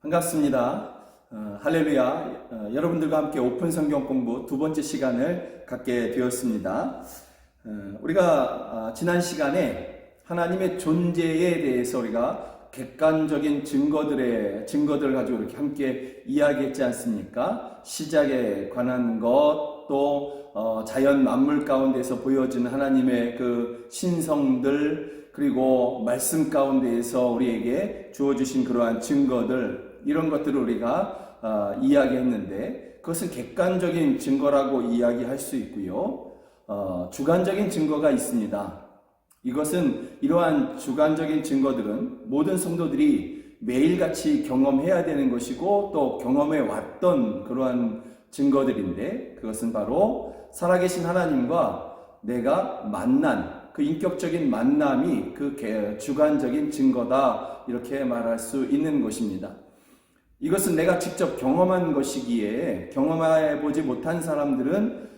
반갑습니다. 할렐루야. 여러분들과 함께 오픈 성경 공부 두 번째 시간을 갖게 되었습니다. 우리가 지난 시간에 하나님의 존재에 대해서 우리가 객관적인 증거들을 가지고 이렇게 함께 이야기했지 않습니까? 시작에 관한 것, 또 자연 만물 가운데서 보여지는 하나님의 그 신성들, 그리고 말씀 가운데에서 우리에게 주어주신 그러한 증거들, 이런 것들을 우리가 이야기했는데, 그것은 객관적인 증거라고 이야기할 수 있고요. 주관적인 증거가 있습니다. 이러한 주관적인 증거들은 모든 성도들이 매일같이 경험해야 되는 것이고, 또 경험해 왔던 그러한 증거들인데, 그것은 바로 살아계신 하나님과 내가 만난 그 인격적인 만남이 그 주관적인 증거다, 이렇게 말할 수 있는 것입니다. 이것은 내가 직접 경험한 것이기에 경험해보지 못한 사람들은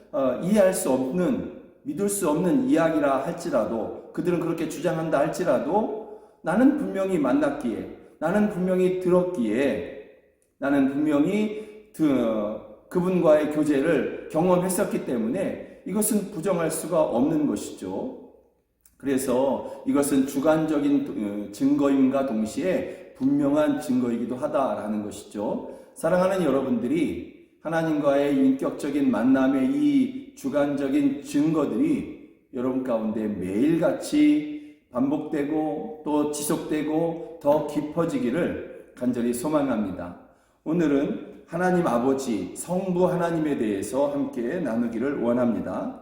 이해할 수 없는, 믿을 수 없는 이야기라 할지라도, 그들은 그렇게 주장한다 할지라도, 나는 분명히 만났기에, 나는 분명히 들었기에, 나는 분명히 그분과의 교제를 경험했었기 때문에 이것은 부정할 수가 없는 것이죠. 그래서 이것은 주관적인 증거임과 동시에 분명한 증거이기도 하다라는 것이죠. 사랑하는 여러분들이 하나님과의 인격적인 만남의 이 주관적인 증거들이 여러분 가운데 매일같이 반복되고 또 지속되고 더 깊어지기를 간절히 소망합니다. 오늘은 하나님 아버지, 성부 하나님에 대해서 함께 나누기를 원합니다.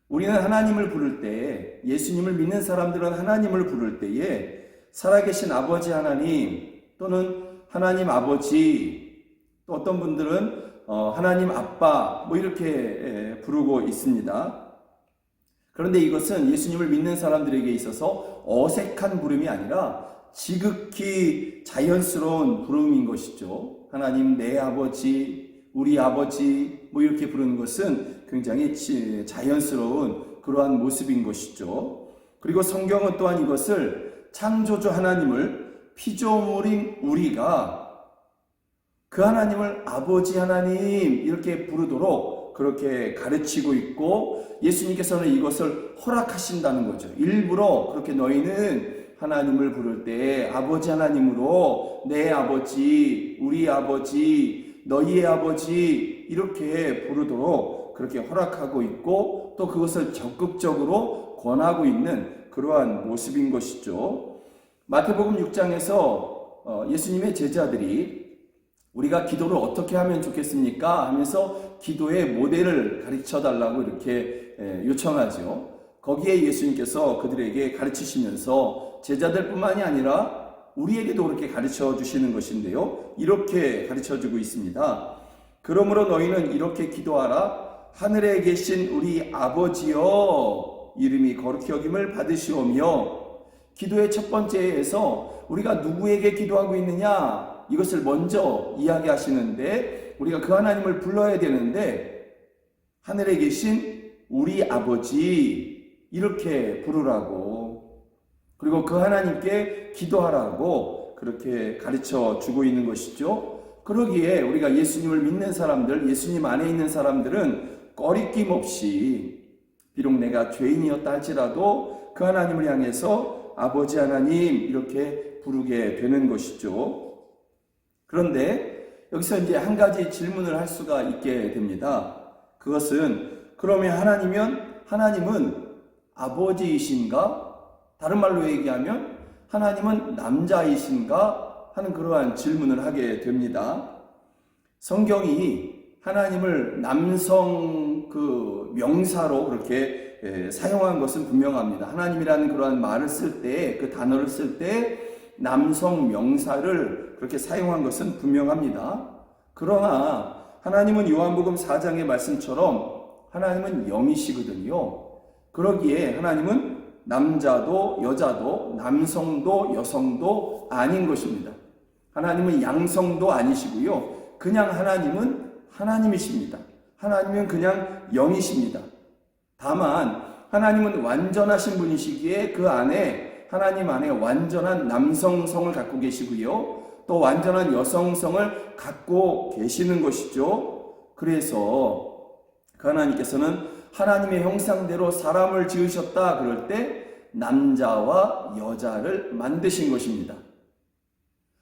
우리는 하나님을 부를 때, 예수님을 믿는 사람들은 하나님을 부를 때에 살아계신 아버지 하나님, 또는 하나님 아버지, 또 어떤 분들은 하나님 아빠, 이렇게 부르고 있습니다. 그런데 이것은 예수님을 믿는 사람들에게 있어서 어색한 부름이 아니라 지극히 자연스러운 부름인 것이죠. 하나님 내 아버지, 우리 아버지, 이렇게 부르는 것은 굉장히 자연스러운 그러한 모습인 것이죠. 그리고 성경은 또한 이것을 창조주 하나님을 피조물인 우리가 그 하나님을 아버지 하나님 이렇게 부르도록 그렇게 가르치고 있고, 예수님께서는 이것을 허락하신다는 거죠. 일부러 그렇게 너희는 하나님을 부를 때 아버지 하나님으로 내 아버지, 우리 아버지, 너희의 아버지 이렇게 부르도록 그렇게 허락하고 있고, 또 그것을 적극적으로 권하고 있는 그러한 모습인 것이죠. 마태복음 6장에서 예수님의 제자들이 우리가 기도를 어떻게 하면 좋겠습니까? 하면서 기도의 모델을 가르쳐 달라고 이렇게 요청하죠. 거기에 예수님께서 그들에게 가르치시면서 제자들뿐만이 아니라 우리에게도 그렇게 가르쳐 주시는 것인데요. 이렇게 가르쳐 주고 있습니다. 그러므로 너희는 이렇게 기도하라. 하늘에 계신 우리 아버지여, 이름이 거룩히 여김을 받으시오며. 기도의 첫 번째에서 우리가 누구에게 기도하고 있느냐, 이것을 먼저 이야기하시는데, 우리가 그 하나님을 불러야 되는데 하늘에 계신 우리 아버지 이렇게 부르라고, 그리고 그 하나님께 기도하라고 그렇게 가르쳐 주고 있는 것이죠. 그러기에 우리가 예수님을 믿는 사람들, 예수님 안에 있는 사람들은 꺼리낌 없이, 비록 내가 죄인이었다 할지라도 그 하나님을 향해서 아버지 하나님 이렇게 부르게 되는 것이죠. 그런데 여기서 이제 한 가지 질문을 할 수가 있게 됩니다. 그것은, 그러면 하나님은 아버지이신가? 다른 말로 얘기하면 하나님은 남자이신가? 하는 그러한 질문을 하게 됩니다. 성경이 하나님을 남성 명사로 그렇게 사용한 것은 분명합니다. 하나님이라는 그러한 말을 쓸 때, 그 단어를 쓸 때 남성 명사를 그렇게 사용한 것은 분명합니다. 그러나 하나님은 요한복음 4장의 말씀처럼 하나님은 영이시거든요. 그러기에 하나님은 남자도 여자도 남성도 여성도 아닌 것입니다. 하나님은 양성도 아니시고요. 그냥 하나님은 하나님이십니다. 하나님은 그냥 영이십니다. 다만 하나님은 완전하신 분이시기에 그 안에, 하나님 안에 완전한 남성성을 갖고 계시고요. 또 완전한 여성성을 갖고 계시는 것이죠. 그래서 그 하나님께서는 하나님의 형상대로 사람을 지으셨다 그럴 때 남자와 여자를 만드신 것입니다.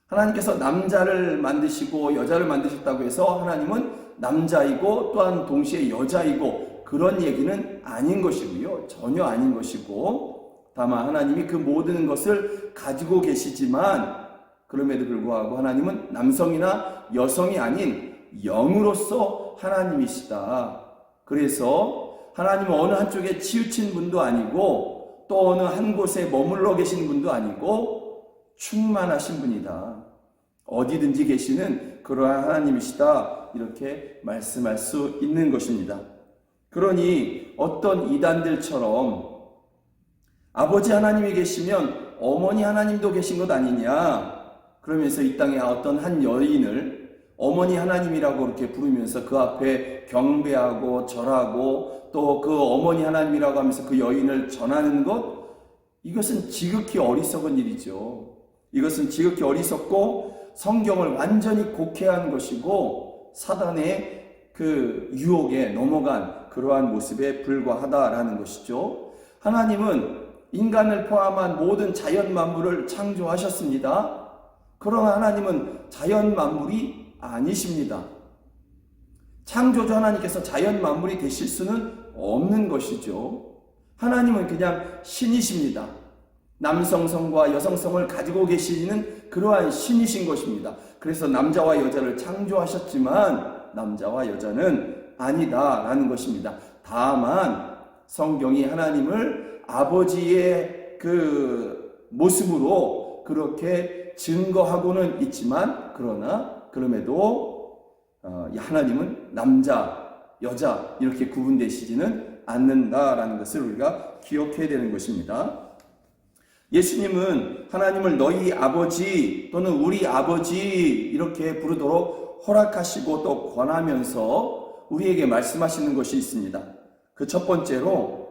하나님께서 남자를 만드시고 여자를 만드셨다고 해서 하나님은 남자이고 또한 동시에 여자이고 그런 얘기는 아닌 것이고요. 전혀 아닌 것이고, 다만 하나님이 그 모든 것을 가지고 계시지만 그럼에도 불구하고 하나님은 남성이나 여성이 아닌 영으로서 하나님이시다. 그래서 하나님은 어느 한쪽에 치우친 분도 아니고 또 어느 한 곳에 머물러 계신 분도 아니고 충만하신 분이다. 어디든지 계시는 그러한 하나님이시다. 이렇게 말씀할 수 있는 것입니다. 그러니 어떤 이단들처럼 아버지 하나님이 계시면 어머니 하나님도 계신 것 아니냐, 그러면서 이 땅에 어떤 한 여인을 어머니 하나님이라고 이렇게 부르면서 그 앞에 경배하고 절하고 또 그 어머니 하나님이라고 하면서 그 여인을 전하는 것, 이것은 지극히 어리석은 일이죠. 이것은 지극히 어리석고 성경을 완전히 곡해한 것이고 사단의 그 유혹에 넘어간 그러한 모습에 불과하다라는 것이죠. 하나님은 인간을 포함한 모든 자연 만물을 창조하셨습니다. 그러나 하나님은 자연 만물이 아니십니다. 창조주 하나님께서 자연 만물이 되실 수는 없는 것이죠. 하나님은 그냥 신이십니다. 남성성과 여성성을 가지고 계시는 그러한 신이신 것입니다. 그래서 남자와 여자를 창조하셨지만 남자와 여자는 아니다라는 것입니다. 다만 성경이 하나님을 아버지의 그 모습으로 그렇게 증거하고는 있지만 그럼에도 하나님은 남자, 여자 이렇게 구분되시지는 않는다라는 것을 우리가 기억해야 되는 것입니다. 예수님은 하나님을 너희 아버지 또는 우리 아버지 이렇게 부르도록 허락하시고 또 권하면서 우리에게 말씀하시는 것이 있습니다. 그 첫 번째로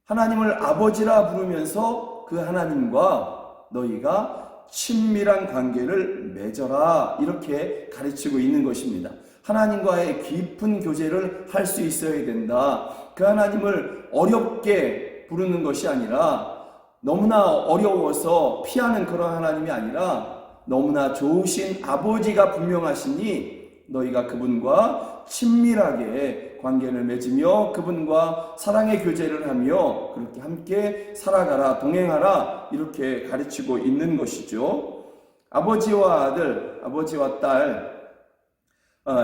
하나님을 아버지라 부르면서 그 하나님과 너희가 친밀한 관계를 맺어라 이렇게 가르치고 있는 것입니다. 하나님과의 깊은 교제를 할 수 있어야 된다. 그 하나님을 어렵게 부르는 것이 아니라 너무나 어려워서 피하는 그런 하나님이 아니라 너무나 좋으신 아버지가 분명하시니 너희가 그분과 친밀하게 관계를 맺으며 그분과 사랑의 교제를 하며 그렇게 함께 살아가라, 동행하라 이렇게 가르치고 있는 것이죠. 아버지와 아들, 아버지와 딸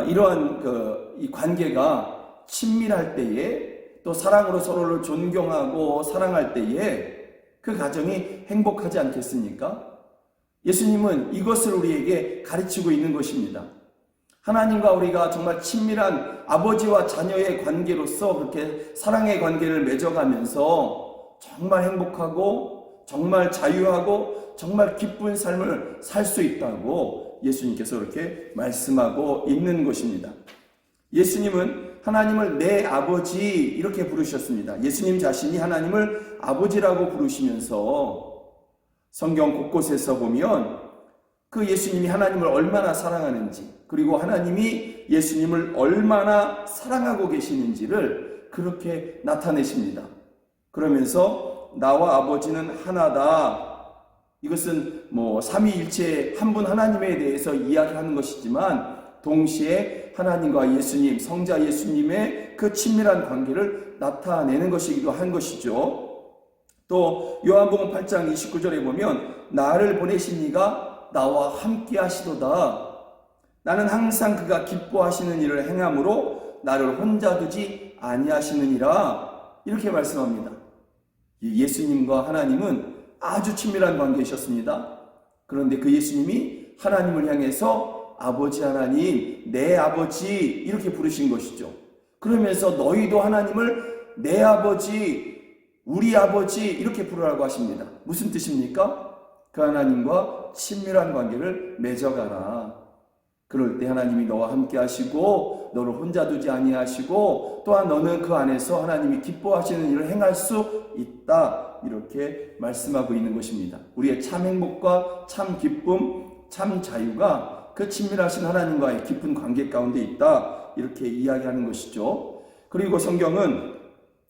이러한 이 관계가 친밀할 때에 또 사랑으로 서로를 존경하고 사랑할 때에 그 가정이 행복하지 않겠습니까? 예수님은 이것을 우리에게 가르치고 있는 것입니다. 하나님과 우리가 정말 친밀한 아버지와 자녀의 관계로서 그렇게 사랑의 관계를 맺어가면서 정말 행복하고 정말 자유하고 정말 기쁜 삶을 살 수 있다고 예수님께서 그렇게 말씀하고 있는 것입니다. 예수님은 하나님을 내 아버지 이렇게 부르셨습니다. 예수님 자신이 하나님을 아버지라고 부르시면서 성경 곳곳에서 보면 그 예수님이 하나님을 얼마나 사랑하는지 그리고 하나님이 예수님을 얼마나 사랑하고 계시는지를 그렇게 나타내십니다. 그러면서 나와 아버지는 하나다. 이것은 삼위일체 한 분 하나님에 대해서 이야기하는 것이지만 동시에 하나님과 예수님, 성자 예수님의 그 친밀한 관계를 나타내는 것이기도 한 것이죠. 또 요한복음 8장 29절에 보면 나를 보내신 이가 나와 함께 하시도다. 나는 항상 그가 기뻐하시는 일을 행함으로 나를 혼자 두지 아니하시느니라. 이렇게 말씀합니다. 예수님과 하나님은 아주 친밀한 관계이셨습니다. 그런데 그 예수님이 하나님을 향해서 아버지 하나님, 내 아버지 이렇게 부르신 것이죠. 그러면서 너희도 하나님을 내 아버지, 우리 아버지 이렇게 부르라고 하십니다. 무슨 뜻입니까? 그 하나님과 친밀한 관계를 맺어가라. 그럴 때 하나님이 너와 함께 하시고 너를 혼자 두지 아니하시고 또한 너는 그 안에서 하나님이 기뻐하시는 일을 행할 수 있다. 이렇게 말씀하고 있는 것입니다. 우리의 참 행복과 참 기쁨, 참 자유가 그 친밀하신 하나님과의 깊은 관계 가운데 있다. 이렇게 이야기하는 것이죠. 그리고 성경은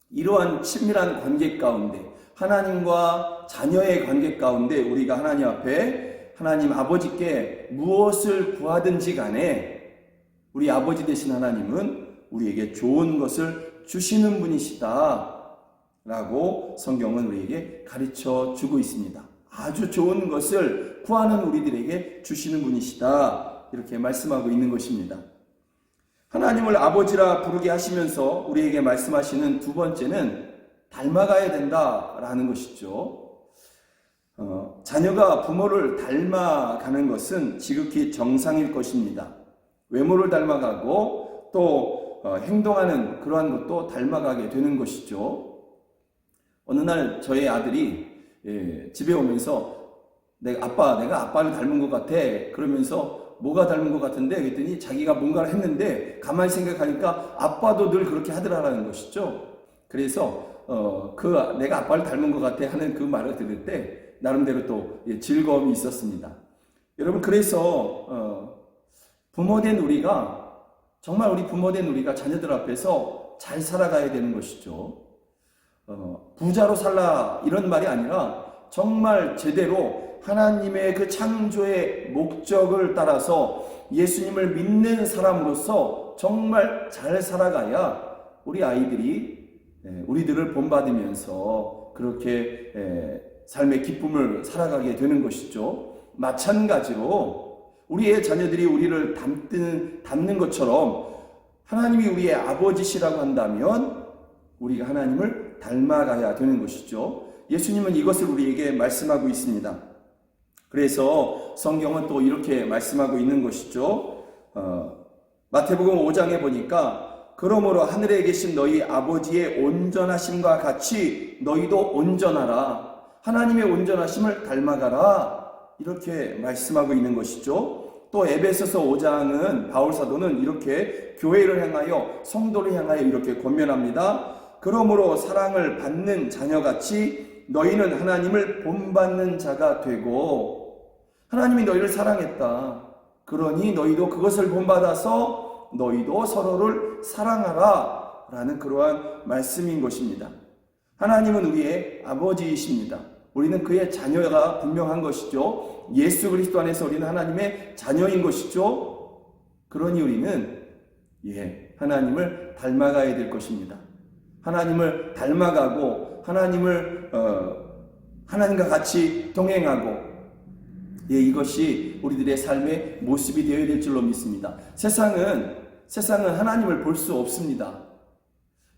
이러한 친밀한 관계 가운데, 하나님과 자녀의 관계 가운데 우리가 하나님 앞에 하나님 아버지께 무엇을 구하든지 간에 우리 아버지 되신 하나님은 우리에게 좋은 것을 주시는 분이시다 라고 성경은 우리에게 가르쳐 주고 있습니다. 아주 좋은 것을 구하는 우리들에게 주시는 분이시다 이렇게 말씀하고 있는 것입니다. 하나님을 아버지라 부르게 하시면서 우리에게 말씀하시는 두 번째는 닮아가야 된다라는 것이죠. 자녀가 부모를 닮아가는 것은 지극히 정상일 것입니다. 외모를 닮아가고 또 행동하는 그러한 것도 닮아가게 되는 것이죠. 어느 날 저희 아들이 집에 오면서 내가 아빠를 닮은 것 같아 그러면서 뭐가 닮은 것 같은데 그랬더니 자기가 뭔가를 했는데 가만히 생각하니까 아빠도 늘 그렇게 하더라라는 것이죠. 그래서 내가 아빠를 닮은 것 같아 하는 그 말을 들을 때 나름대로 또 즐거움이 있었습니다. 여러분, 그래서 부모된 우리가 정말 우리 부모된 우리가 자녀들 앞에서 잘 살아가야 되는 것이죠. 부자로 살라 이런 말이 아니라 정말 제대로 하나님의 그 창조의 목적을 따라서 예수님을 믿는 사람으로서 정말 잘 살아가야 우리 아이들이 우리들을 본받으면서 그렇게 삶의 기쁨을 살아가게 되는 것이죠. 마찬가지로 우리의 자녀들이 우리를 닮는 것처럼 하나님이 우리의 아버지시라고 한다면 우리가 하나님을 닮아가야 되는 것이죠. 예수님은 이것을 우리에게 말씀하고 있습니다. 그래서 성경은 또 이렇게 말씀하고 있는 것이죠. 마태복음 5장에 보니까 그러므로 하늘에 계신 너희 아버지의 온전하심과 같이 너희도 온전하라. 하나님의 온전하심을 닮아가라. 이렇게 말씀하고 있는 것이죠. 또 에베소서 5장은 바울 사도는 이렇게 교회를 향하여 성도를 향하여 이렇게 권면합니다. 그러므로 사랑을 받는 자녀같이 너희는 하나님을 본받는 자가 되고, 하나님이 너희를 사랑했다. 그러니 너희도 그것을 본받아서 너희도 서로를 사랑하라 라는 그러한 말씀인 것입니다. 하나님은 우리의 아버지이십니다. 우리는 그의 자녀가 분명한 것이죠. 예수 그리스도 안에서 우리는 하나님의 자녀인 것이죠. 그러니 우리는 하나님을 닮아가야 될 것입니다. 하나님을 닮아가고 하나님과 같이 동행하고 이것이 우리들의 삶의 모습이 되어야 될 줄로 믿습니다. 세상은 하나님을 볼 수 없습니다.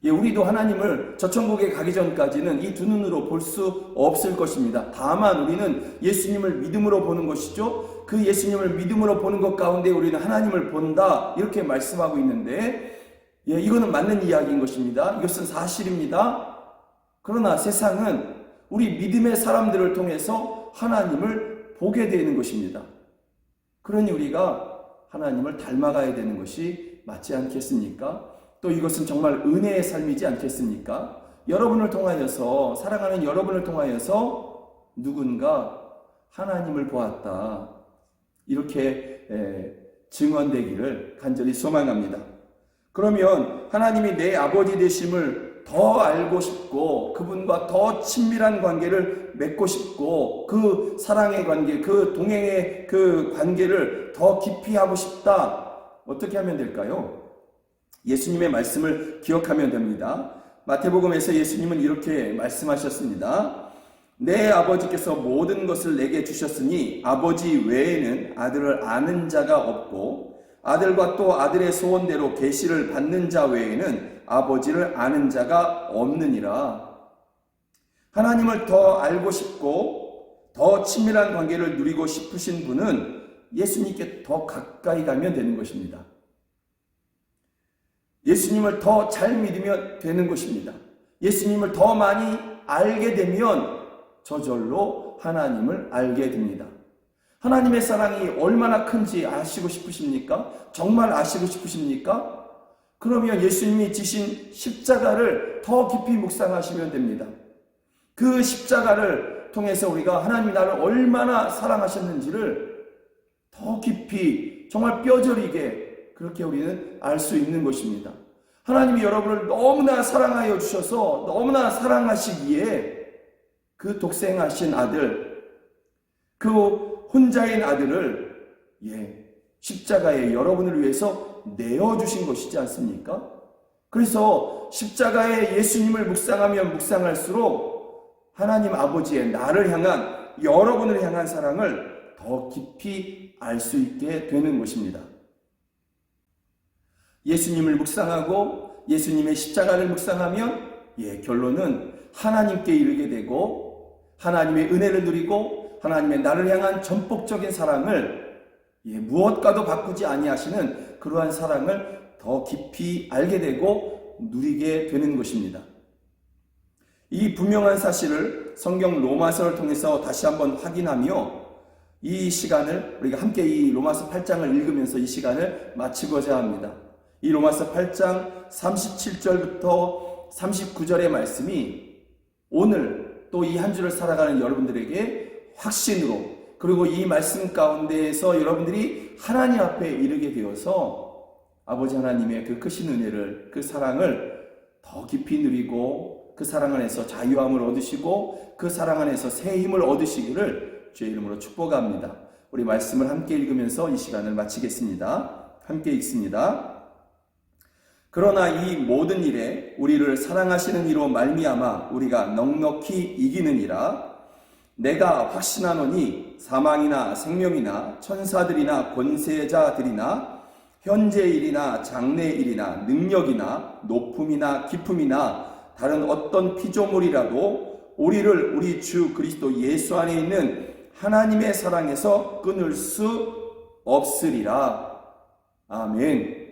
우리도 하나님을 저 천국에 가기 전까지는 이 두 눈으로 볼 수 없을 것입니다. 다만 우리는 예수님을 믿음으로 보는 것이죠. 그 예수님을 믿음으로 보는 것 가운데 우리는 하나님을 본다 이렇게 말씀하고 있는데 이거는 맞는 이야기인 것입니다. 이것은 사실입니다. 그러나 세상은 우리 믿음의 사람들을 통해서 하나님을 보게 되는 것입니다. 그러니 우리가 하나님을 닮아가야 되는 것이 맞지 않겠습니까? 또 이것은 정말 은혜의 삶이지 않겠습니까? 여러분을 통하여서, 사랑하는 여러분을 통하여서 누군가 하나님을 보았다. 이렇게 증언되기를 간절히 소망합니다. 그러면 하나님이 내 아버지 되심을 더 알고 싶고 그분과 더 친밀한 관계를 맺고 싶고 그 사랑의 관계, 그 동행의 그 관계를 더 깊이 하고 싶다. 어떻게 하면 될까요? 예수님의 말씀을 기억하면 됩니다. 마태복음에서 예수님은 이렇게 말씀하셨습니다. 내 아버지께서 모든 것을 내게 주셨으니 아버지 외에는 아들을 아는 자가 없고 아들과 또 아들의 소원대로 계시를 받는 자 외에는 아버지를 아는 자가 없느니라. 하나님을 더 알고 싶고 더 친밀한 관계를 누리고 싶으신 분은 예수님께 더 가까이 가면 되는 것입니다. 예수님을 더 잘 믿으면 되는 것입니다. 예수님을 더 많이 알게 되면 저절로 하나님을 알게 됩니다. 하나님의 사랑이 얼마나 큰지 아시고 싶으십니까? 정말 아시고 싶으십니까? 그러면 예수님이 지신 십자가를 더 깊이 묵상하시면 됩니다. 그 십자가를 통해서 우리가 하나님이 나를 얼마나 사랑하셨는지를 더 깊이 정말 뼈저리게 그렇게 우리는 알 수 있는 것입니다. 하나님이 여러분을 너무나 사랑하여 주셔서 너무나 사랑하시기에 그 독생하신 아들, 그 혼자인 아들을 십자가에 여러분을 위해서 내어주신 것이지 않습니까? 그래서 십자가에 예수님을 묵상하면 묵상할수록 하나님 아버지의 나를 향한, 여러분을 향한 사랑을 더 깊이 알 수 있게 되는 것입니다. 예수님을 묵상하고 예수님의 십자가를 묵상하면 결론은 하나님께 이르게 되고 하나님의 은혜를 누리고 하나님의 나를 향한 전폭적인 사랑을 무엇과도 바꾸지 아니하시는 그러한 사랑을 더 깊이 알게 되고 누리게 되는 것입니다. 이 분명한 사실을 성경 로마서를 통해서 다시 한번 확인하며 이 시간을 우리가 함께 이 로마서 8장을 읽으면서 이 시간을 마치고자 합니다. 이 로마서 8장 37절부터 39절의 말씀이 오늘 또 이 한 주를 살아가는 여러분들에게 확신으로, 그리고 이 말씀 가운데에서 여러분들이 하나님 앞에 이르게 되어서 아버지 하나님의 그 크신 은혜를, 그 사랑을 더 깊이 누리고 그 사랑 안에서 자유함을 얻으시고 그 사랑 안에서 새 힘을 얻으시기를 주의 이름으로 축복합니다. 우리 말씀을 함께 읽으면서 이 시간을 마치겠습니다. 함께 읽습니다. 그러나 이 모든 일에 우리를 사랑하시는 이로 말미암아 우리가 넉넉히 이기느니라. 내가 확신하노니 사망이나 생명이나 천사들이나 권세자들이나 현재일이나 장래일이나 능력이나 높음이나 깊음이나 다른 어떤 피조물이라도 우리를 우리 주 그리스도 예수 안에 있는 하나님의 사랑에서 끊을 수 없으리라. 아멘.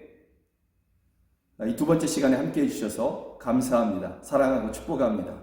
이 두 번째 시간에 함께 해주셔서 감사합니다. 사랑하고 축복합니다.